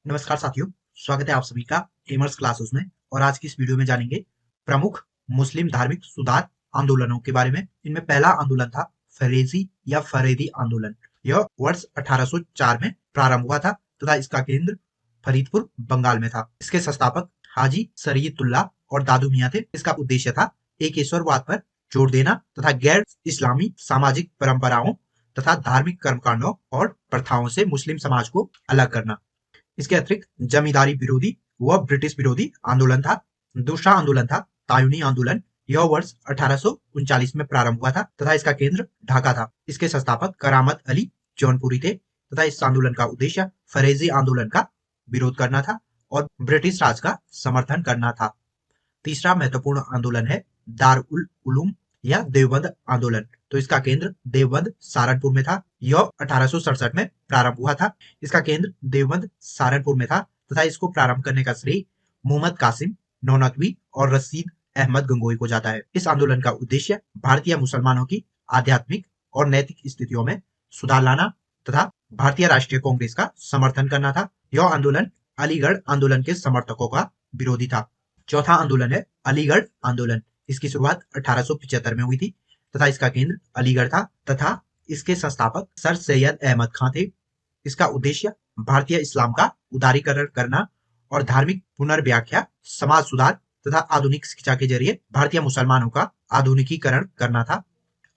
नमस्कार साथियों, स्वागत है आप सभी का एमर्स क्लासेस में। और आज की इस वीडियो में जानेंगे प्रमुख मुस्लिम धार्मिक सुधार आंदोलनों के बारे में। इनमें पहला आंदोलन था फरेजी या फरेदी आंदोलन। यह वर्ष 1804 में प्रारंभ हुआ था तथा इसका केंद्र फरीदपुर बंगाल में था। इसके संस्थापक हाजी शरीयतुल्लाह और दादू मियां थे। इसका उद्देश्य था एकेश्वरवाद पर जोर देना तथा गैर इस्लामी सामाजिक परंपराओं तथा धार्मिक कर्मकांडों और प्रथाओं से मुस्लिम समाज को अलग करना। इसके अतिरिक्त जमींदारी विरोधी व ब्रिटिश विरोधी आंदोलन था। दूसरा आंदोलन था तायूनी आंदोलन। यह वर्ष 1839 में प्रारंभ हुआ था तथा इसका केंद्र ढाका था। इसके संस्थापक करामत अली जौनपुरी थे तथा इस आंदोलन का उद्देश्य फरेजी आंदोलन का विरोध करना था और ब्रिटिश राज का समर्थन करना था। तीसरा महत्वपूर्ण आंदोलन है दार उल उलूम या देवबंद आंदोलन। तो इसका केंद्र देवबंद सहारनपुर में था। यह 1867 में प्रारंभ हुआ था। इसका केंद्र देवबंद सहारनपुर में था तथा इसको प्रारंभ करने का श्रेय मोहम्मद कासिम नौनकवी और रशीद अहमद गंगोई को जाता है। इस आंदोलन का उद्देश्य भारतीय मुसलमानों की आध्यात्मिक और नैतिक स्थितियों में सुधार लाना तथा भारतीय राष्ट्रीय कांग्रेस का समर्थन करना था। यह आंदोलन अलीगढ़ आंदोलन के समर्थकों का विरोधी था। चौथा आंदोलन है अलीगढ़ आंदोलन। इसकी शुरुआत 1875 में हुई थी तथा इसका केंद्र अलीगढ़ था तथा इसके संस्थापक सर सैयद अहमद खां थे। इसका उद्देश्य भारतीय इस्लाम का उदारीकरण करना और धार्मिक पुनर्व्याख्या, समाज सुधार तथा आधुनिक शिक्षा के जरिए भारतीय मुसलमानों का आधुनिकीकरण करना था।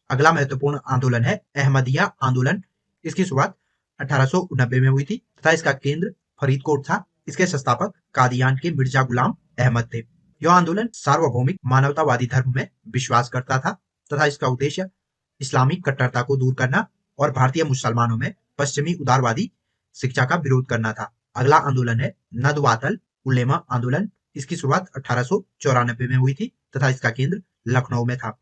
अगला महत्वपूर्ण आंदोलन है अहमदिया आंदोलन। इसकी शुरुआत 1890 में हुई थी तथा इसका केंद्र फरीदकोट था। इसके संस्थापक कादियान के मिर्जा गुलाम अहमद थे। यह आंदोलन सार्वभौमिक मानवतावादी धर्म में विश्वास करता था तथा इसका उद्देश्य इस्लामिक कट्टरता को दूर करना और भारतीय मुसलमानों में पश्चिमी उदारवादी शिक्षा का विरोध करना था। अगला आंदोलन है नदवातल उलेमा आंदोलन। इसकी शुरुआत 1894 में हुई थी तथा इसका केंद्र लखनऊ में था।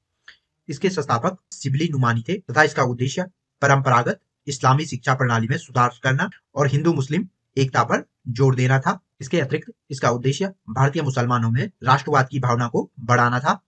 इसके संस्थापक शिबली नुमानी थे तथा इसका उद्देश्य परंपरागत इस्लामी शिक्षा प्रणाली में सुधार करना और हिंदू मुस्लिम एकता पर जोर देना था। इसके अतिरिक्त इसका उद्देश्य भारतीय मुसलमानों में राष्ट्रवाद की भावना को बढ़ाना था